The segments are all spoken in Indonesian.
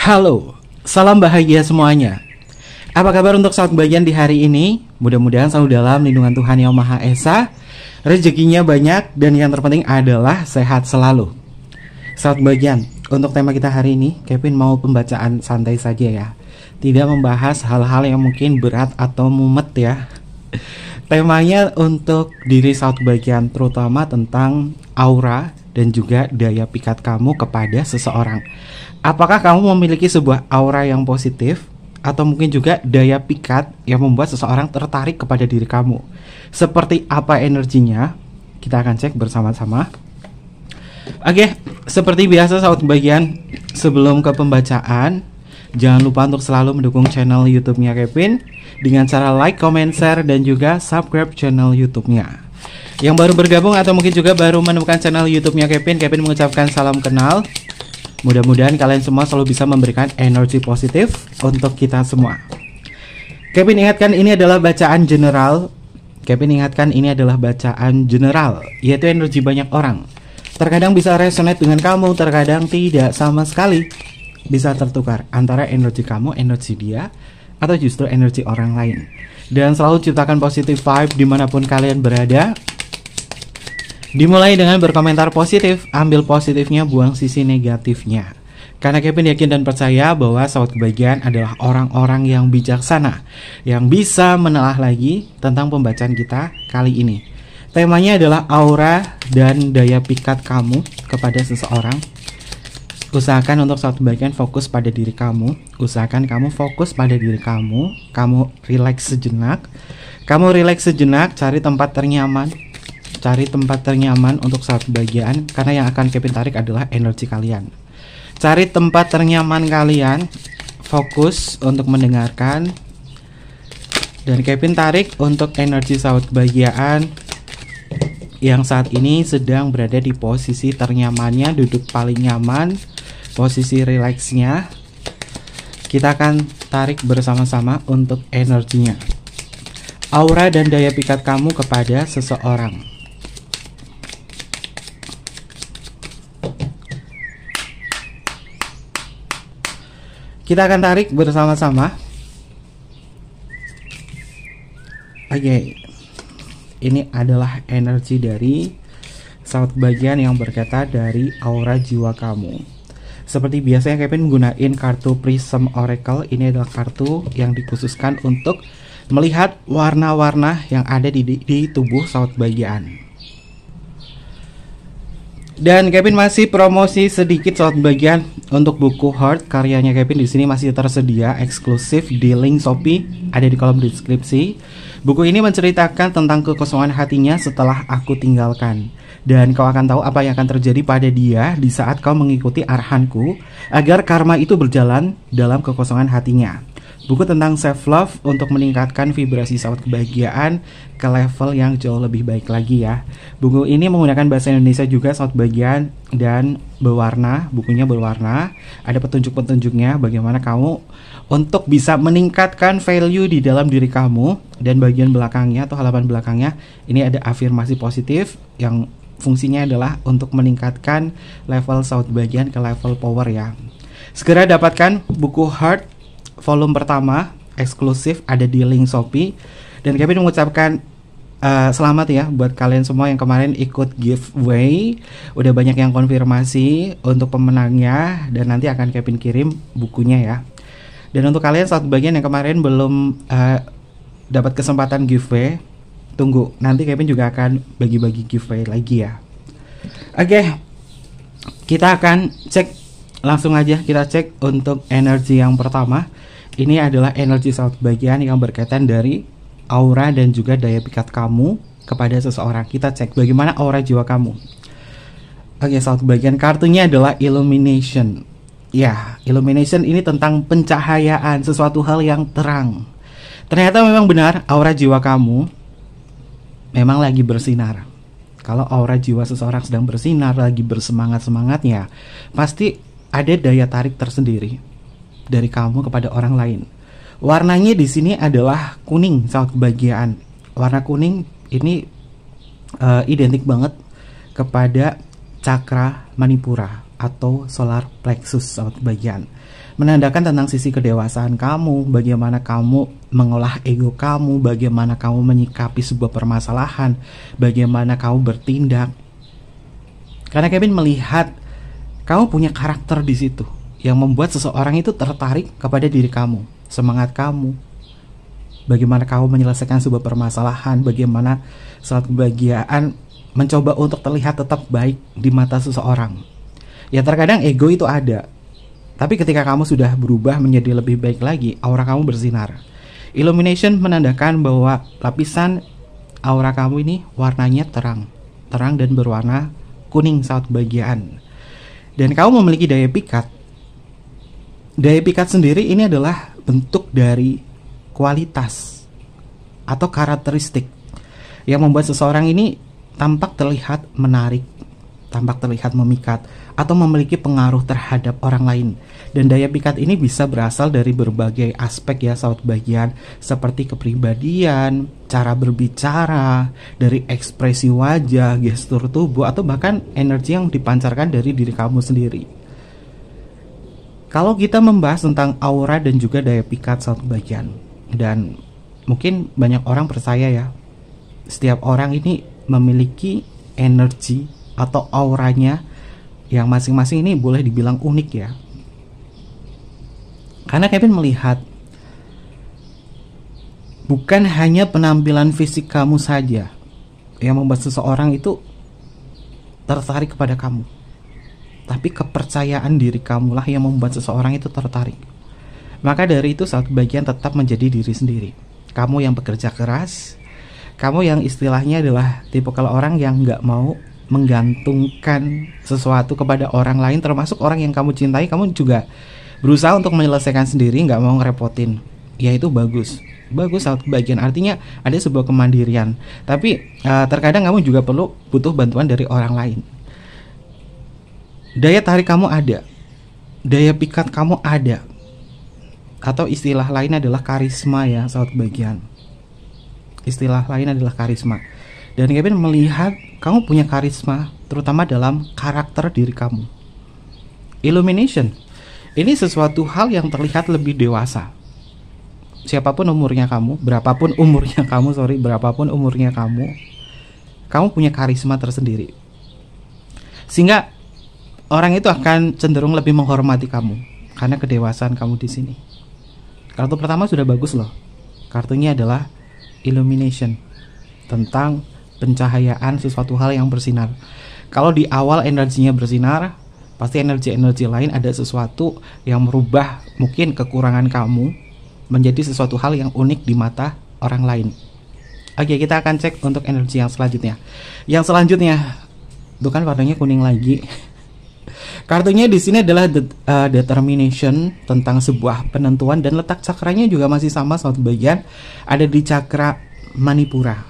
Halo, salam bahagia semuanya. Apa kabar untuk sahabat bagian di hari ini? Mudah-mudahan selalu dalam lindungan Tuhan Yang Maha Esa, rezekinya banyak, dan yang terpenting adalah sehat selalu. Sahabat bagian, untuk tema kita hari ini, Kevin mau pembacaan santai saja ya. Tidak membahas hal-hal yang mungkin berat atau mumet ya. Temanya untuk diri sahabat bagian, terutama tentang aura dan juga daya pikat kamu kepada seseorang. Apakah kamu memiliki sebuah aura yang positif, atau mungkin juga daya pikat yang membuat seseorang tertarik kepada diri kamu? Seperti apa energinya? Kita akan cek bersama-sama. Oke, seperti biasa sahabat bagian, sebelum ke pembacaan, jangan lupa untuk selalu mendukung channel YouTube-nya Kevin dengan cara like, comment, share, dan juga subscribe channel YouTube-nya. Yang baru bergabung atau mungkin juga baru menemukan channel YouTube-nya Kevin mengucapkan salam kenal. Mudah-mudahan kalian semua selalu bisa memberikan energi positif untuk kita semua. Kevin ingatkan ini adalah bacaan general. Yaitu energi banyak orang. Terkadang bisa resonate dengan kamu, terkadang tidak sama sekali. Bisa tertukar antara energi kamu, energi dia, atau justru energi orang lain. Dan selalu ciptakan positive vibe dimanapun kalian berada. Dimulai dengan berkomentar positif, ambil positifnya, buang sisi negatifnya. Karena Kevin yakin dan percaya bahwa sahabat kebahagiaan adalah orang-orang yang bijaksana, yang bisa menelaah lagi tentang pembacaan kita kali ini. Temanya adalah aura dan daya pikat kamu kepada seseorang. Usahakan untuk sahabat kebahagiaan fokus pada diri kamu. Usahakan kamu fokus pada diri kamu. Kamu relax sejenak. Cari tempat ternyaman. Untuk saat kebahagiaan, karena yang akan Kevin tarik adalah energi kalian. Cari tempat ternyaman kalian, fokus untuk mendengarkan, dan Kevin tarik untuk energi sahabat kebahagiaan yang saat ini sedang berada di posisi ternyamannya, duduk paling nyaman, posisi relaxnya. Kita akan tarik bersama-sama untuk energinya. Aura dan daya pikat kamu kepada seseorang. Kita akan tarik bersama-sama. Oke. Ini adalah energi dari sahabat bagian yang berkata dari aura jiwa kamu. Seperti biasanya Kevin menggunakan kartu Prism Oracle. Ini adalah kartu yang dikhususkan untuk melihat warna-warna yang ada di tubuh sahabat bagian. Dan Kevin masih promosi sedikit sahabat bagian untuk buku Heart karyanya Kevin. Di sini masih tersedia eksklusif di link Shopee, ada di kolom deskripsi. Buku ini menceritakan tentang kekosongan hatinya setelah aku tinggalkan, dan kau akan tahu apa yang akan terjadi pada dia di saat kau mengikuti arahanku agar karma itu berjalan dalam kekosongan hatinya. Buku tentang self love untuk meningkatkan vibrasi sahabat kebahagiaan ke level yang jauh lebih baik lagi ya. Buku ini menggunakan bahasa Indonesia juga sahabat bahagian, dan berwarna, bukunya berwarna. Ada petunjuk-petunjuknya bagaimana kamu untuk bisa meningkatkan value di dalam diri kamu. Dan bagian belakangnya atau halaman belakangnya ini ada afirmasi positif yang fungsinya adalah untuk meningkatkan level sahabat bahagian ke level power ya. Segera dapatkan buku Heart volume pertama eksklusif, ada di link Shopee. Dan Kevin mengucapkan selamat ya buat kalian semua yang kemarin ikut giveaway. Udah banyak yang konfirmasi untuk pemenangnya, dan nanti akan Kevin kirim bukunya ya. Dan untuk kalian sahabat bagian yang kemarin belum dapat kesempatan giveaway, tunggu, nanti Kevin juga akan bagi-bagi giveaway lagi ya. Oke, kita akan cek langsung aja. Kita cek untuk energi yang pertama. Ini adalah energi sahabat bagian yang berkaitan dari aura dan juga daya pikat kamu kepada seseorang. Kita cek bagaimana aura jiwa kamu. Oke sahabat bagian, kartunya adalah Illumination. Ya, Illumination ini tentang pencahayaan, sesuatu hal yang terang. Ternyata memang benar, aura jiwa kamu memang lagi bersinar. Kalau aura jiwa seseorang sedang bersinar, lagi bersemangat-semangatnya, pasti ada daya tarik tersendiri dari kamu kepada orang lain. Warnanya di sini adalah kuning, sahabat kebahagiaan. Warna kuning ini identik banget kepada cakra manipura atau solar plexus, sahabat kebahagiaan. menandakan tentang sisi kedewasaan kamu, bagaimana kamu mengolah ego kamu, bagaimana kamu menyikapi sebuah permasalahan, bagaimana kamu bertindak. Karena Kevin melihat kamu punya karakter di situ yang membuat seseorang itu tertarik kepada diri kamu, semangat kamu, bagaimana kamu menyelesaikan sebuah permasalahan, bagaimana saat kebahagiaan mencoba untuk terlihat tetap baik di mata seseorang. Ya terkadang ego itu ada, tapi ketika kamu sudah berubah menjadi lebih baik lagi, aura kamu bersinar. Illumination menandakan bahwa lapisan aura kamu ini warnanya terang dan berwarna kuning saat kebahagiaan. Dan kamu memiliki daya pikat. Daya pikat sendiri ini adalah bentuk dari kualitas atau karakteristik yang membuat seseorang ini tampak terlihat menarik, tampak terlihat memikat, atau memiliki pengaruh terhadap orang lain. Dan daya pikat ini bisa berasal dari berbagai aspek ya sahabat bagian, seperti kepribadian, cara berbicara, dari ekspresi wajah, gestur tubuh, atau bahkan energi yang dipancarkan dari diri kamu sendiri. Kalau kita membahas tentang aura dan juga daya pikat sahabat bagian, dan mungkin banyak orang percaya ya, setiap orang ini memiliki energi atau auranya yang masing-masing ini boleh dibilang unik ya. Karena Kevin melihat bukan hanya penampilan fisik kamu saja yang membuat seseorang itu tertarik kepada kamu, tapi kepercayaan diri kamulah yang membuat seseorang itu tertarik. Maka dari itu saat bagian tetap menjadi diri sendiri. Kamu yang bekerja keras, kamu yang istilahnya adalah tipe kalau orang yang gak mau menggantungkan sesuatu kepada orang lain, termasuk orang yang kamu cintai. Kamu juga berusaha untuk menyelesaikan sendiri, gak mau ngerepotin. Ya itu bagus saat bagian, artinya ada sebuah kemandirian. Tapi terkadang kamu juga butuh bantuan dari orang lain. Daya tarik kamu ada, daya pikat kamu ada, atau istilah lain adalah karisma ya saat bagian. Istilah lain adalah karisma. Dan Kevin melihat kamu punya karisma, terutama dalam karakter diri kamu. Illumination ini sesuatu hal yang terlihat lebih dewasa. Siapapun umurnya kamu, berapapun umurnya kamu punya karisma tersendiri. Sehingga orang itu akan cenderung lebih menghormati kamu karena kedewasaan kamu di sini. Kartu pertama sudah bagus loh. Kartunya adalah Illumination, tentang pencahayaan sesuatu hal yang bersinar. Kalau di awal energinya bersinar, pasti energi-energi lain ada sesuatu yang merubah mungkin kekurangan kamu menjadi sesuatu hal yang unik di mata orang lain. Oke, kita akan cek untuk energi yang selanjutnya. Yang selanjutnya, itu kan warnanya kuning lagi. Kartunya di sini adalah determination, tentang sebuah penentuan, dan letak cakranya juga masih sama sahabat bagian, ada di cakra Manipura.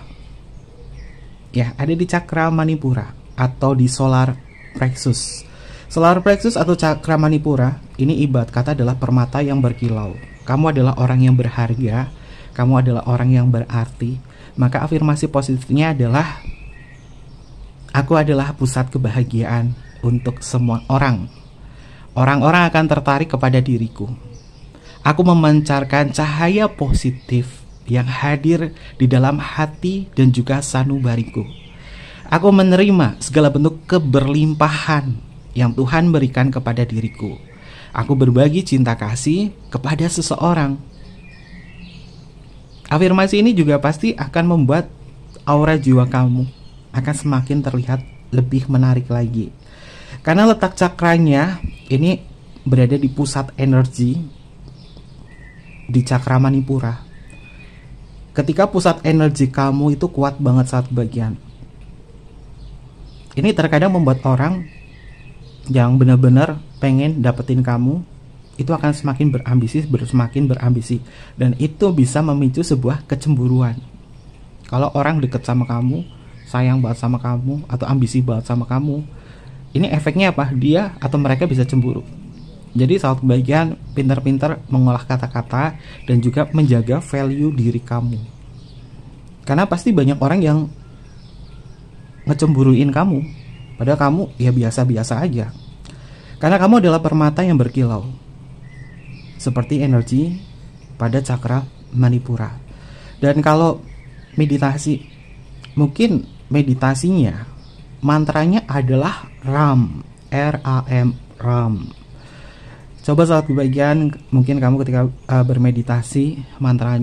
Ya, ada di cakra Manipura atau di solar plexus. Solar plexus atau cakra Manipura ini ibarat kata adalah permata yang berkilau. Kamu adalah orang yang berharga, kamu adalah orang yang berarti. Maka afirmasi positifnya adalah aku adalah pusat kebahagiaan untuk semua orang. Orang-orang akan tertarik kepada diriku. Aku memancarkan cahaya positif yang hadir di dalam hati dan juga sanubariku. Aku menerima segala bentuk keberlimpahan yang Tuhan berikan kepada diriku. Aku berbagi cinta kasih kepada seseorang. Afirmasi ini juga pasti akan membuat aura jiwa kamu akan semakin terlihat lebih menarik lagi. Karena letak cakranya ini berada di pusat energi di cakra Manipura. Ketika pusat energi kamu itu kuat banget saat bagian, ini terkadang membuat orang yang benar-benar pengen dapetin kamu itu akan semakin berambisi, dan itu bisa memicu sebuah kecemburuan. Kalau orang deket sama kamu, sayang banget sama kamu, atau ambisi banget sama kamu, ini efeknya apa? Dia atau mereka bisa cemburu. Jadi saat bagian pintar-pintar mengolah kata-kata dan juga menjaga value diri kamu. Karena pasti banyak orang yang ngecemburuin kamu, padahal kamu ya biasa-biasa aja. Karena kamu adalah permata yang berkilau. seperti energi pada cakra Manipura. Dan kalau meditasi, mungkin meditasinya mantranya adalah RAM, RAM, RAM. Coba saat kebagian, mungkin kamu ketika bermeditasi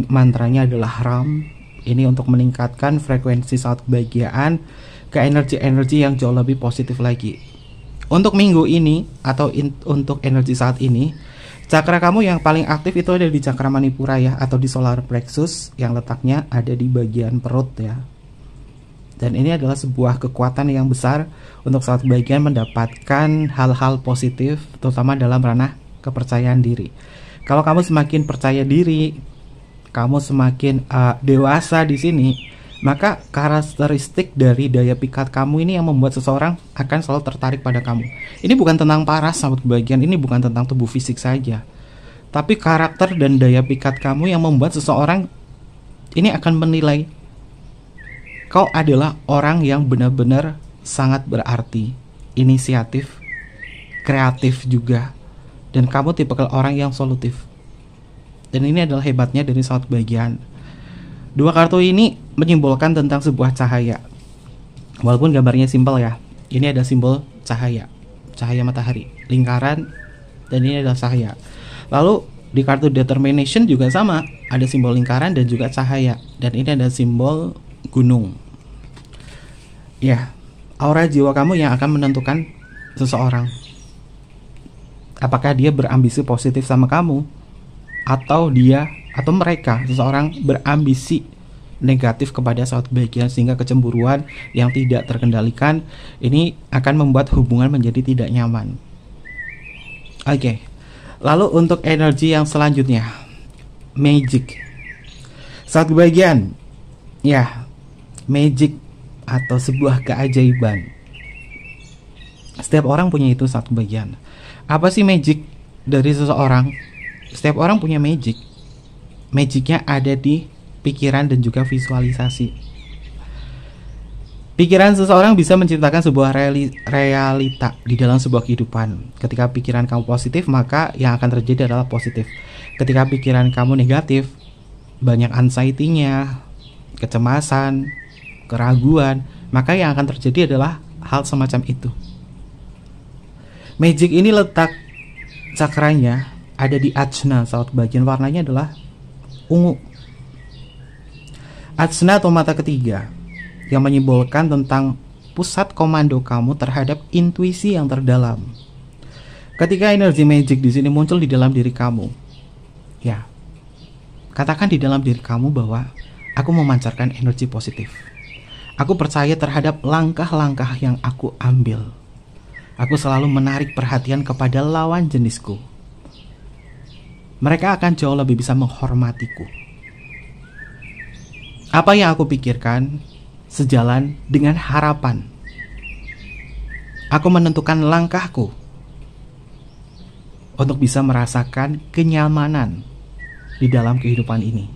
mantranya adalah RAM. Ini untuk meningkatkan frekuensi saat kebahagiaan ke energi-energi yang jauh lebih positif lagi. Untuk minggu ini atau untuk energi saat ini, cakra kamu yang paling aktif itu ada di cakra Manipura ya, atau di solar plexus yang letaknya ada di bagian perut ya. Dan ini adalah sebuah kekuatan yang besar untuk saat kebahagiaan mendapatkan hal-hal positif, terutama dalam ranah kepercayaan diri. Kalau kamu semakin percaya diri, kamu semakin dewasa di sini, maka karakteristik dari daya pikat kamu ini yang membuat seseorang akan selalu tertarik pada kamu. Ini bukan tentang paras sahabat kebahagiaan, ini bukan tentang tubuh fisik saja, tapi karakter dan daya pikat kamu yang membuat seseorang ini akan menilai kau adalah orang yang benar-benar sangat berarti, inisiatif, kreatif juga, dan kamu tipikal orang yang solutif. Dan ini adalah hebatnya dari sahabat kebahagiaan. Dua kartu ini menyimbolkan tentang sebuah cahaya. Walaupun gambarnya simpel ya. Ini ada simbol cahaya, cahaya matahari, lingkaran, dan ini adalah cahaya. Lalu di kartu determination juga sama, ada simbol lingkaran dan juga cahaya. Dan ini ada simbol gunung. Ya, aura jiwa kamu yang akan menentukan seseorang. Apakah dia berambisi positif sama kamu, atau mereka, seseorang berambisi negatif kepada sahabat kebahagiaan, sehingga kecemburuan yang tidak terkendalikan ini akan membuat hubungan menjadi tidak nyaman. Oke. Lalu untuk energi yang selanjutnya, magic. Sahabat kebahagiaan, ya, magic atau sebuah keajaiban. Setiap orang punya itu sahabat kebahagiaan. Apa sih magic dari seseorang? Setiap orang punya magic. Magicnya ada di pikiran dan juga visualisasi. Pikiran seseorang bisa menciptakan sebuah realita di dalam sebuah kehidupan. Ketika pikiran kamu positif, maka yang akan terjadi adalah positif. Ketika pikiran kamu negatif, banyak anxiety-nya, kecemasan, keraguan, maka yang akan terjadi adalah hal semacam itu. Magic ini letak cakranya ada di ajna, saat bagian warnanya adalah ungu. Ajna atau mata ketiga yang menyimbolkan tentang pusat komando kamu terhadap intuisi yang terdalam. Ketika energi magic di sini muncul di dalam diri kamu, ya, katakan di dalam diri kamu bahwa aku memancarkan energi positif. Aku percaya terhadap langkah-langkah yang aku ambil. Aku selalu menarik perhatian kepada lawan jenisku. Mereka akan jauh lebih bisa menghormatiku. Apa yang aku pikirkan sejalan dengan harapan. Aku menentukan langkahku untuk bisa merasakan kenyamanan di dalam kehidupan ini.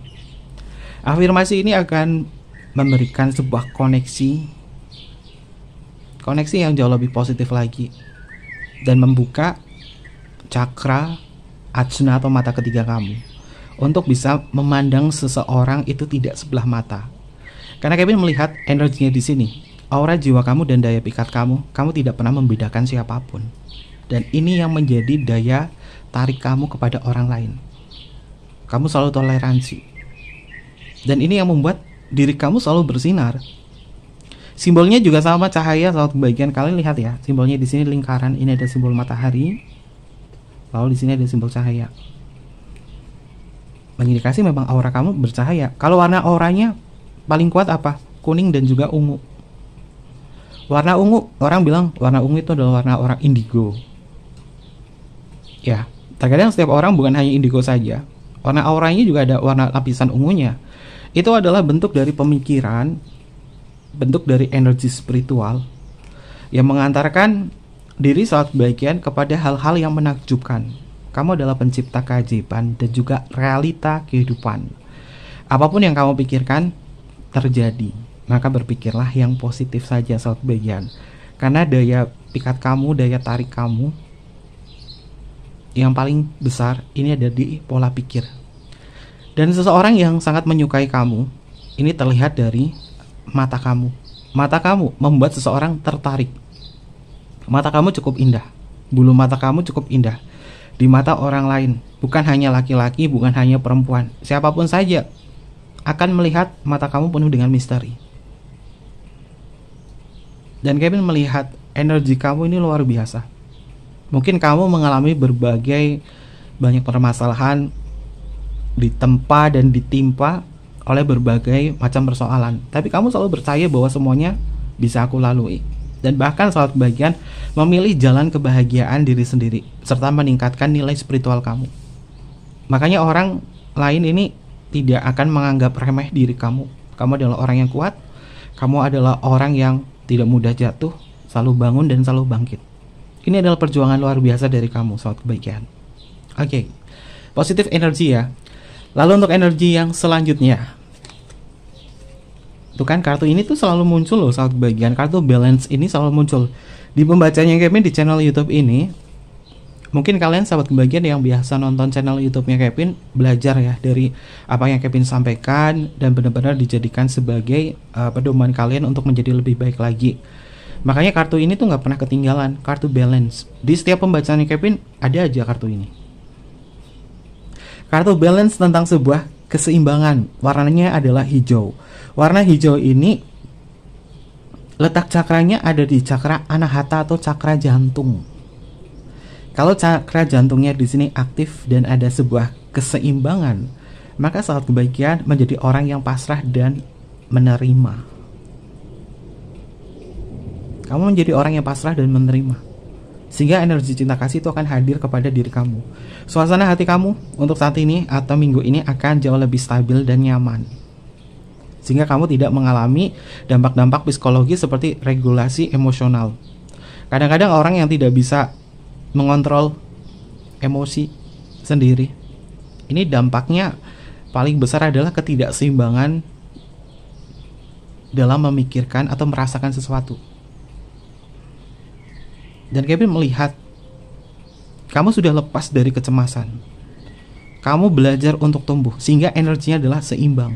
Afirmasi ini akan memberikan sebuah koneksi yang jauh lebih positif lagi, dan membuka cakra ajna atau mata ketiga kamu untuk bisa memandang seseorang itu tidak sebelah mata. Karena Kevin melihat energinya di sini, aura jiwa kamu dan daya pikat kamu tidak pernah membedakan siapapun. Dan ini yang menjadi daya tarik kamu kepada orang lain. Kamu selalu toleransi. Dan ini yang membuat diri kamu selalu bersinar. Simbolnya juga sama, cahaya, saat bagian kalian lihat ya. Simbolnya di sini lingkaran, ini ada simbol matahari. Lalu di sini ada simbol cahaya. Mengindikasi memang aura kamu bercahaya. Kalau warna auranya paling kuat apa? Kuning dan juga ungu. Warna ungu, orang bilang warna ungu itu adalah warna orang indigo. Ya, terkadang setiap orang bukan hanya indigo saja. Warna auranya juga ada warna lapisan ungunya. Itu adalah bentuk dari pemikiran, bentuk dari energi spiritual yang mengantarkan diri saat bagian kepada hal-hal yang menakjubkan. Kamu adalah pencipta keajaiban dan juga realita kehidupan. Apapun yang kamu pikirkan terjadi, maka berpikirlah yang positif saja saat bagian. Karena daya pikat kamu, daya tarik kamu yang paling besar ini ada di pola pikir. Dan seseorang yang sangat menyukai kamu, ini terlihat dari mata kamu. Mata kamu membuat seseorang tertarik. Mata kamu cukup indah. Bulu mata kamu cukup indah di mata orang lain. Bukan hanya laki-laki, bukan hanya perempuan. Siapapun saja akan melihat mata kamu penuh dengan misteri. Dan Kevin melihat energi kamu ini luar biasa. Mungkin kamu mengalami berbagai banyak permasalahan, ditempa dan ditimpa oleh berbagai macam persoalan. Tapi kamu selalu percaya bahwa semuanya bisa aku lalui. Dan bahkan saat bagian memilih jalan kebahagiaan diri sendiri, serta meningkatkan nilai spiritual kamu. Makanya orang lain ini tidak akan menganggap remeh diri kamu. Kamu adalah orang yang kuat. Kamu adalah orang yang tidak mudah jatuh, selalu bangun dan selalu bangkit. Ini adalah perjuangan luar biasa dari kamu, sahabat kebaikan. Oke, positif energi ya. Lalu untuk energi yang selanjutnya, tuh kan kartu ini tuh selalu muncul loh, sahabat kebaikan. Kartu balance ini selalu muncul di pembacanya Kevin di channel YouTube ini. Mungkin kalian sahabat kebahagiaan yang biasa nonton channel YouTube-nya Kevin belajar ya dari apa yang Kevin sampaikan dan benar-benar dijadikan sebagai pedoman kalian untuk menjadi lebih baik lagi. Makanya kartu ini tuh nggak pernah ketinggalan, kartu balance. Di setiap pembacaannya Kevin ada aja kartu ini. Kartu balance tentang sebuah keseimbangan. Warnanya adalah hijau. Warna hijau ini letak cakranya ada di cakra anahata atau cakra jantung. Kalau cakra jantungnya di sini aktif dan ada sebuah keseimbangan, maka saat kebaikan menjadi orang yang pasrah dan menerima. Kamu menjadi orang yang pasrah dan menerima, sehingga energi cinta kasih itu akan hadir kepada diri kamu. Suasana hati kamu untuk saat ini atau minggu ini akan jauh lebih stabil dan nyaman, sehingga kamu tidak mengalami dampak-dampak psikologis seperti regulasi emosional. Kadang-kadang orang yang tidak bisa mengontrol emosi sendiri, ini dampaknya paling besar adalah ketidakseimbangan dalam memikirkan atau merasakan sesuatu. Dan Kevin melihat kamu sudah lepas dari kecemasan. Kamu belajar untuk tumbuh sehingga energinya adalah seimbang.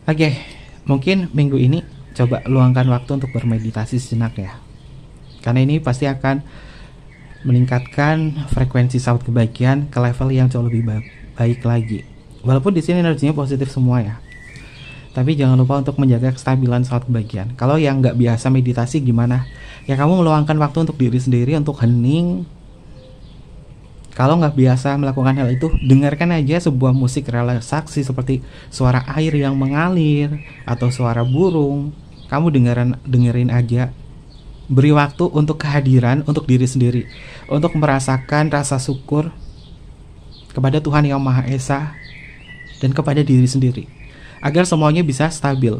Oke, mungkin minggu ini coba luangkan waktu untuk bermeditasi sejenak ya. Karena ini pasti akan meningkatkan frekuensi sahabat kebahagiaan ke level yang jauh lebih baik lagi. Walaupun di sini energinya positif semua ya. Tapi jangan lupa untuk menjaga kestabilan sahabat kebahagiaan. Kalau yang nggak biasa meditasi gimana? Ya kamu meluangkan waktu untuk diri sendiri, untuk hening. Kalau nggak biasa melakukan hal itu, dengarkan aja sebuah musik relaksasi seperti suara air yang mengalir atau suara burung. Kamu dengerin aja. Beri waktu untuk kehadiran untuk diri sendiri, untuk merasakan rasa syukur kepada Tuhan Yang Maha Esa dan kepada diri sendiri, agar semuanya bisa stabil.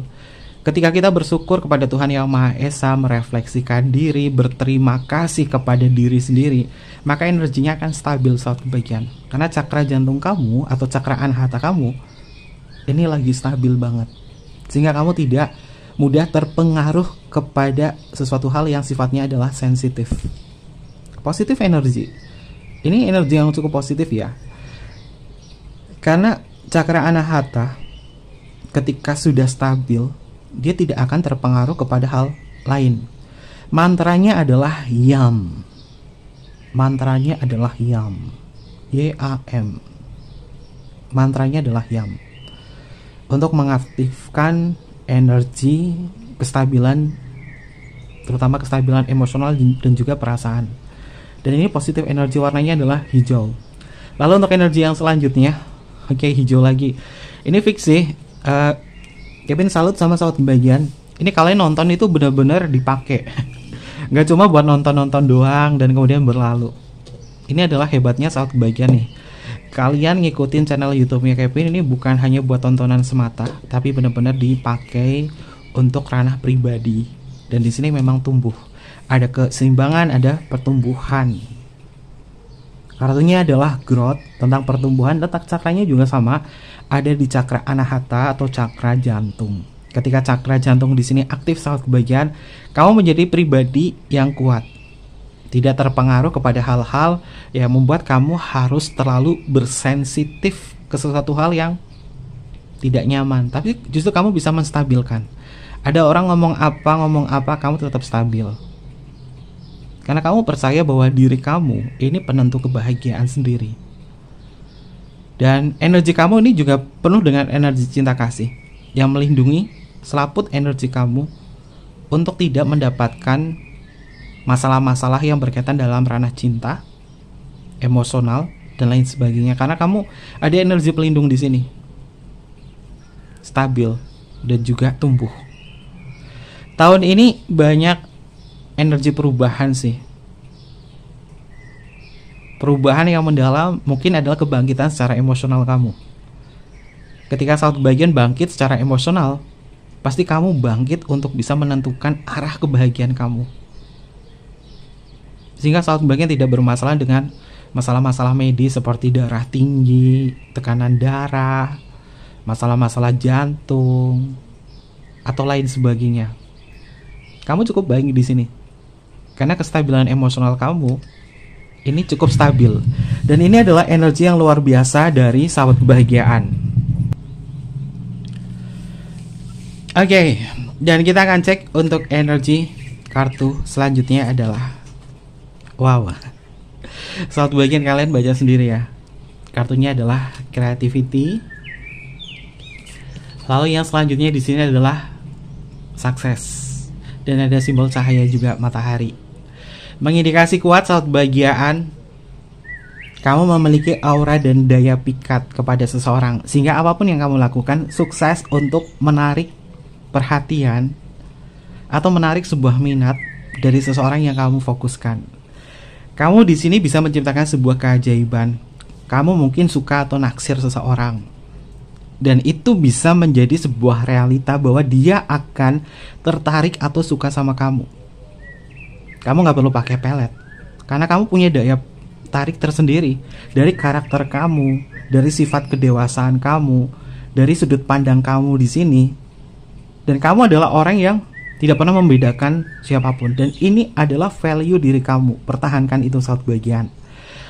Ketika kita bersyukur kepada Tuhan Yang Maha Esa, merefleksikan diri, berterima kasih kepada diri sendiri, maka energinya akan stabil saat kebaikan. Karena cakra jantung kamu atau cakra anahata kamu ini lagi stabil banget, sehingga kamu tidak mudah terpengaruh kepada sesuatu hal yang sifatnya adalah sensitif. Positif energi. Ini energi yang cukup positif ya. Karena cakra anahata ketika sudah stabil, dia tidak akan terpengaruh kepada hal lain. Mantranya adalah YAM. Mantranya adalah YAM. YAM. Mantranya adalah YAM. Untuk mengaktifkan energi kestabilan, terutama kestabilan emosional dan juga perasaan. Dan ini positif energi, warnanya adalah hijau. Lalu untuk energi yang selanjutnya, oke, hijau lagi. Ini fix sih. Kevin salut sama sahabat kebahagiaan. Ini kalian nonton itu benar-benar dipakai. Gak cuma buat nonton-nonton doang dan kemudian berlalu. Ini adalah hebatnya sahabat kebahagiaan nih. Kalian ngikutin channel YouTube-nya Kevin ini bukan hanya buat tontonan semata, tapi benar-benar dipakai untuk ranah pribadi. Dan di sini memang tumbuh. Ada keseimbangan, ada pertumbuhan. Kartunya adalah growth, tentang pertumbuhan. Letak cakranya juga sama, ada di cakra anahata atau cakra jantung. Ketika cakra jantung di sini aktif saat kebahagiaan, kamu menjadi pribadi yang kuat. Tidak terpengaruh kepada hal-hal yang membuat kamu harus terlalu bersensitif ke sesuatu hal yang tidak nyaman. Tapi justru kamu bisa menstabilkan. Ada orang ngomong apa, kamu tetap stabil. Karena kamu percaya bahwa diri kamu ini penentu kebahagiaan sendiri. Dan energi kamu ini juga penuh dengan energi cinta kasih yang melindungi selaput energi kamu untuk tidak mendapatkan masalah-masalah yang berkaitan dalam ranah cinta, emosional, dan lain sebagainya. Karena kamu ada energi pelindung di sini, stabil dan juga tumbuh. Tahun ini banyak energi perubahan sih. Perubahan yang mendalam mungkin adalah kebangkitan secara emosional kamu. Ketika saat bagian bangkit secara emosional, pasti kamu bangkit untuk bisa menentukan arah kebahagiaan kamu. Sehingga saat bagian tidak bermasalah dengan masalah-masalah medis seperti darah tinggi, tekanan darah, masalah-masalah jantung, atau lain sebagainya. Kamu cukup baik di sini. Karena kestabilan emosional kamu ini cukup stabil. Dan ini adalah energi yang luar biasa dari sahabat kebahagiaan. Oke, dan kita akan cek untuk energi kartu selanjutnya adalah wow. Saat bagian kalian baca sendiri ya. Kartunya adalah creativity. Lalu yang selanjutnya di sini adalah sukses. Dan ada simbol cahaya juga matahari. Mengindikasi kuat saat bahagiaan kamu memiliki aura dan daya pikat kepada seseorang, sehingga apapun yang kamu lakukan sukses untuk menarik perhatian atau menarik sebuah minat dari seseorang yang kamu fokuskan. Kamu di sini bisa menciptakan sebuah keajaiban. Kamu mungkin suka atau naksir seseorang, dan itu bisa menjadi sebuah realita bahwa dia akan tertarik atau suka sama kamu. Kamu gak perlu pakai pelet, karena kamu punya daya tarik tersendiri dari karakter kamu, dari sifat kedewasaan kamu, dari sudut pandang kamu di sini. Dan kamu adalah orang yang tidak pernah membedakan siapapun. Dan ini adalah value diri kamu. Pertahankan itu saat bagian.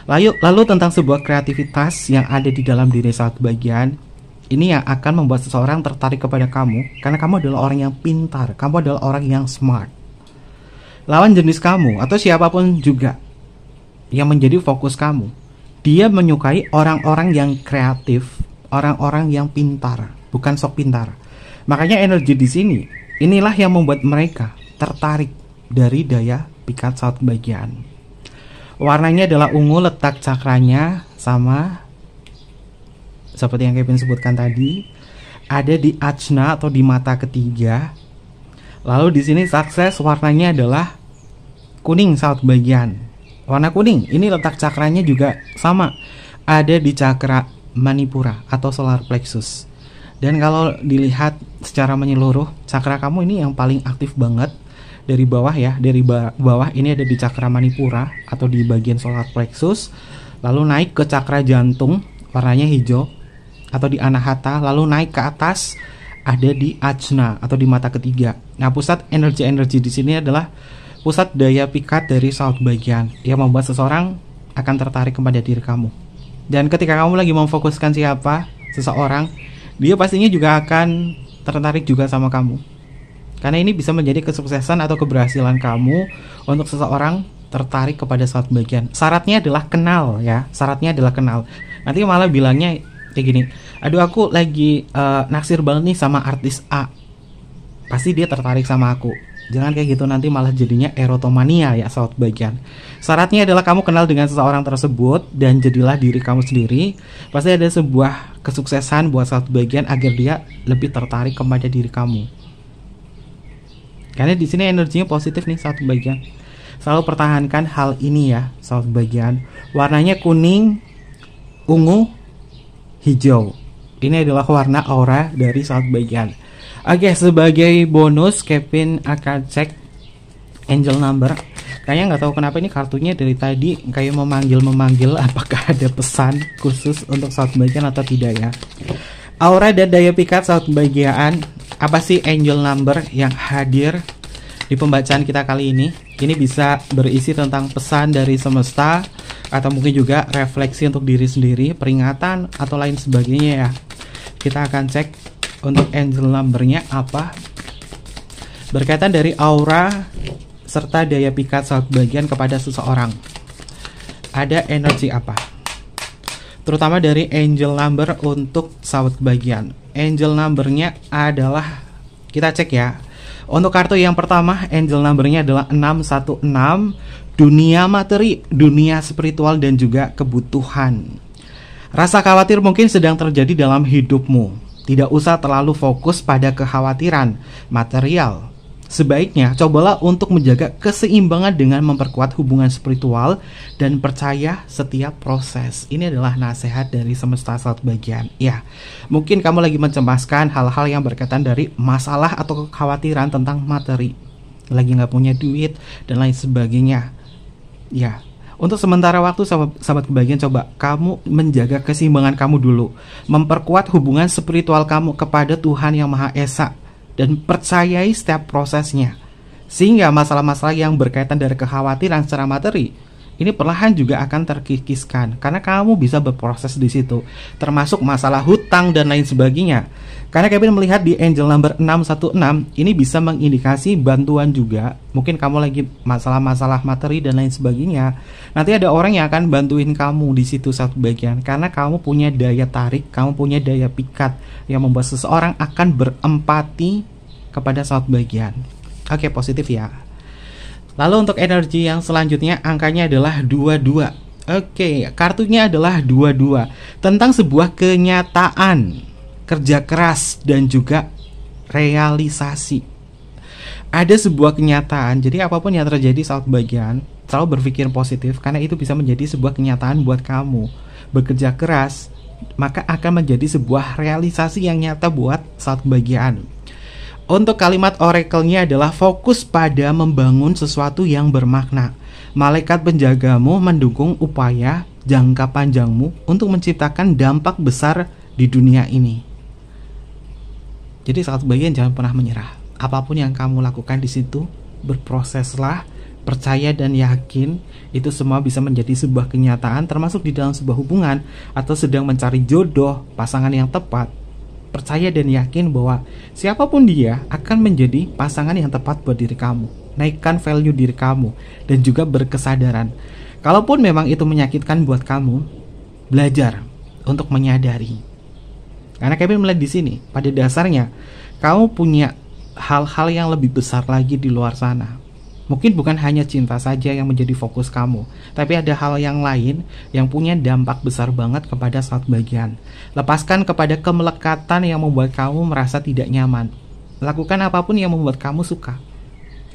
Lalu tentang sebuah kreativitas yang ada di dalam diri saat bagian, ini yang akan membuat seseorang tertarik kepada kamu. Karena kamu adalah orang yang pintar. Kamu adalah orang yang smart. Lawan jenis kamu atau siapapun juga yang menjadi fokus kamu, dia menyukai orang-orang yang kreatif, orang-orang yang pintar, bukan sok pintar. Makanya energi di sini inilah yang membuat mereka tertarik dari daya pikat saat bagian. Warnanya adalah ungu, letak cakranya sama seperti yang Kevin sebutkan tadi, ada di ajna atau di mata ketiga. Lalu di sini sukses warnanya adalah kuning saat bagian. Warna kuning, ini letak cakranya juga sama, ada di cakra manipura atau solar plexus. Dan kalau dilihat secara menyeluruh, cakra kamu ini yang paling aktif banget dari bawah ya. Dari bawah ini ada di cakra manipura atau di bagian solar plexus. Lalu naik ke cakra jantung, warnanya hijau atau di anahata. Lalu naik ke atas ada di ajna atau di mata ketiga. Nah, pusat energi-energi di sini adalah pusat daya pikat dari saut bagian yang membuat seseorang akan tertarik kepada diri kamu. Dan ketika kamu lagi memfokuskan siapa, seseorang, dia pastinya juga akan tertarik juga sama kamu. Karena ini bisa menjadi kesuksesan atau keberhasilan kamu untuk seseorang tertarik kepada saut bagian. Syaratnya adalah kenal ya, syaratnya adalah kenal. Nanti malah bilangnya kayak gini, aduh aku lagi naksir banget nih sama artis A, pasti dia tertarik sama aku. Jangan kayak gitu, nanti malah jadinya erotomania ya saut bagian. Syaratnya adalah kamu kenal dengan seseorang tersebut dan jadilah diri kamu sendiri. Pasti ada sebuah kesuksesan buat saut bagian agar dia lebih tertarik kepada diri kamu. Karena di sini energinya positif nih saut bagian. Selalu pertahankan hal ini ya saut bagian. Warnanya kuning, ungu, hijau. Ini adalah warna aura dari saut bagian. Oke, sebagai bonus Kevin akan cek angel number. Kayaknya nggak tahu kenapa ini kartunya dari tadi kayak memanggil apakah ada pesan khusus untuk saut bagian atau tidak ya. Aura dan daya pikat saut bagian. Apa sih angel number yang hadir di pembacaan kita kali ini? Ini bisa berisi tentang pesan dari semesta, atau mungkin juga refleksi untuk diri sendiri, peringatan, atau lain sebagainya ya. Kita akan cek untuk angel numbernya apa. Berkaitan dari aura serta daya pikat saat bagian kepada seseorang. Ada energi apa? Terutama dari angel number untuk sahabat kebahagiaan. Angel numbernya adalah, kita cek ya. Untuk kartu yang pertama, angel numbernya adalah 616, dunia materi, dunia spiritual, dan juga kebutuhan. Rasa khawatir mungkin sedang terjadi dalam hidupmu. Tidak usah terlalu fokus pada kekhawatiran material. Sebaiknya cobalah untuk menjaga keseimbangan dengan memperkuat hubungan spiritual dan percaya setiap proses. Ini adalah nasihat dari semesta saat bagian. Ya, mungkin kamu lagi mencemaskan hal-hal yang berkaitan dari masalah atau kekhawatiran tentang materi, lagi nggak punya duit dan lain sebagainya. Ya, untuk sementara waktu sahabat kebahagiaan, coba kamu menjaga keseimbangan kamu dulu, memperkuat hubungan spiritual kamu kepada Tuhan Yang Maha Esa, dan percayai setiap prosesnya, sehingga masalah-masalah yang berkaitan dari kekhawatiran secara materi ini perlahan juga akan terkikiskan, karena kamu bisa berproses di situ, termasuk masalah hutang dan lain sebagainya. Karena Kevin melihat di angel number 616 ini bisa mengindikasi bantuan juga. Mungkin kamu lagi masalah-masalah materi dan lain sebagainya, nanti ada orang yang akan bantuin kamu di situ satu bagian, karena kamu punya daya tarik, kamu punya daya pikat yang membuat seseorang akan berempati kepada satu bagian. Oke, positif ya. Lalu untuk energi yang selanjutnya, angkanya adalah 22. Oke, kartunya adalah 22, tentang sebuah kenyataan, kerja keras, dan juga realisasi. Ada sebuah kenyataan, jadi apapun yang terjadi saat bagian, selalu berpikir positif, karena itu bisa menjadi sebuah kenyataan buat kamu. Bekerja keras, maka akan menjadi sebuah realisasi yang nyata buat saat kebahagiaan. Untuk kalimat oracle-nya adalah fokus pada membangun sesuatu yang bermakna. Malaikat penjagamu mendukung upaya jangka panjangmu untuk menciptakan dampak besar di dunia ini. Jadi saat kebahagiaan jangan pernah menyerah. Apapun yang kamu lakukan di situ, berproseslah, percaya dan yakin itu semua bisa menjadi sebuah kenyataan, termasuk di dalam sebuah hubungan atau sedang mencari jodoh, pasangan yang tepat. Percaya dan yakin bahwa siapapun dia akan menjadi pasangan yang tepat buat diri kamu. Naikkan value diri kamu dan juga berkesadaran. Kalaupun memang itu menyakitkan buat kamu, belajar untuk menyadari. Karena Kevin melihat di sini, pada dasarnya kamu punya hal-hal yang lebih besar lagi di luar sana. Mungkin bukan hanya cinta saja yang menjadi fokus kamu, tapi ada hal yang lain yang punya dampak besar banget kepada saat bagian. Lepaskan kepada kemelekatan yang membuat kamu merasa tidak nyaman. Lakukan apapun yang membuat kamu suka.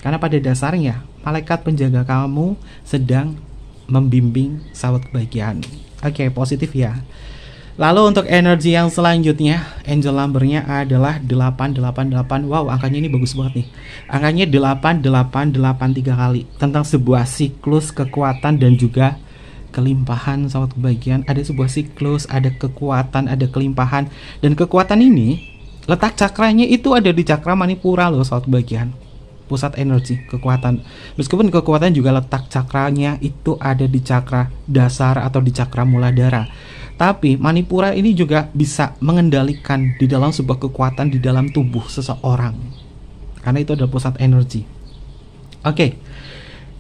Karena pada dasarnya, malaikat penjaga kamu sedang membimbing saat kebahagiaan. Oke, positif ya. Lalu untuk energi yang selanjutnya, angel numbernya adalah 888. Wow, angkanya ini bagus banget nih. Angkanya 8883 kali, tentang sebuah siklus kekuatan dan juga kelimpahan sahabat kebahagiaan. Ada sebuah siklus, ada kekuatan, ada kelimpahan. Dan kekuatan ini, letak cakranya itu ada di cakra Manipura loh sahabat kebahagiaan. Pusat energi, kekuatan. Meskipun kekuatan juga letak cakranya itu ada di cakra dasar atau di cakra muladhara, tapi Manipura ini juga bisa mengendalikan di dalam sebuah kekuatan di dalam tubuh seseorang, karena itu adalah pusat energi. Oke,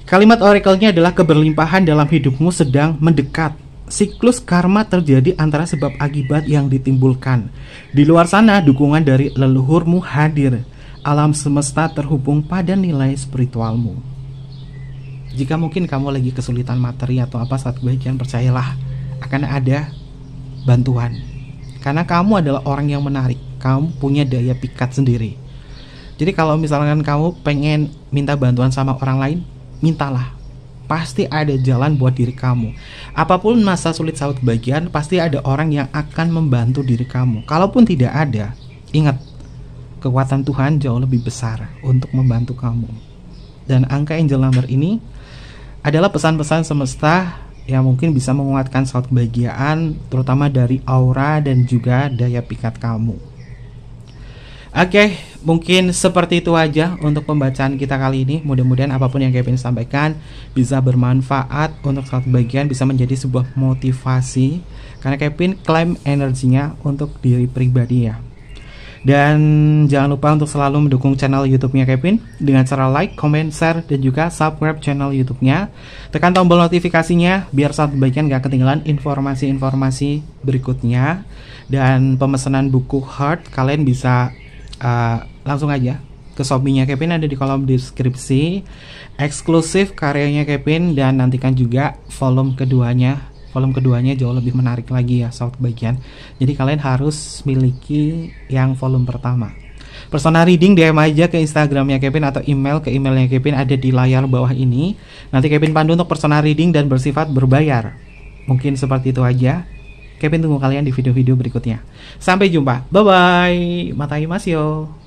kalimat oracle-nya adalah keberlimpahan dalam hidupmu sedang mendekat. Siklus karma terjadi antara sebab akibat yang ditimbulkan. Di luar sana dukungan dari leluhurmu hadir. Alam semesta terhubung pada nilai spiritualmu. Jika mungkin kamu lagi kesulitan materi atau apa saat kebahagiaan, percayalah akan ada bantuan. Karena kamu adalah orang yang menarik. Kamu punya daya pikat sendiri. Jadi kalau misalkan kamu pengen minta bantuan sama orang lain, mintalah. Pasti ada jalan buat diri kamu. Apapun masa sulit saat kebahagiaan, pasti ada orang yang akan membantu diri kamu. Kalaupun tidak ada, ingat, kekuatan Tuhan jauh lebih besar untuk membantu kamu. Dan angka angel number ini adalah pesan-pesan semesta yang mungkin bisa menguatkan saat kebahagiaan, terutama dari aura dan juga daya pikat kamu. Oke, mungkin seperti itu aja untuk pembacaan kita kali ini. Mudah-mudahan apapun yang Kevin sampaikan bisa bermanfaat untuk salah satu bagian, bisa menjadi sebuah motivasi. Karena Kevin klaim energinya untuk diri pribadi ya. Dan jangan lupa untuk selalu mendukung channel YouTube-nya Kevin dengan cara like, comment, share, dan juga subscribe channel YouTube-nya. Tekan tombol notifikasinya biar saat bagian gak ketinggalan informasi-informasi berikutnya. Dan pemesanan buku Heart kalian bisa langsung aja ke Shopee-nya Kevin, ada di kolom deskripsi. Eksklusif karyanya Kevin, dan nantikan juga volume keduanya. Volume keduanya jauh lebih menarik lagi ya sobat bagian. Jadi kalian harus miliki yang volume pertama. Personal reading DM aja ke Instagramnya Kevin atau email ke emailnya Kevin, ada di layar bawah ini. Nanti Kevin pandu untuk personal reading dan bersifat berbayar. Mungkin seperti itu aja. Kevin tunggu kalian di video-video berikutnya. Sampai jumpa. Bye bye. Matai mas yo.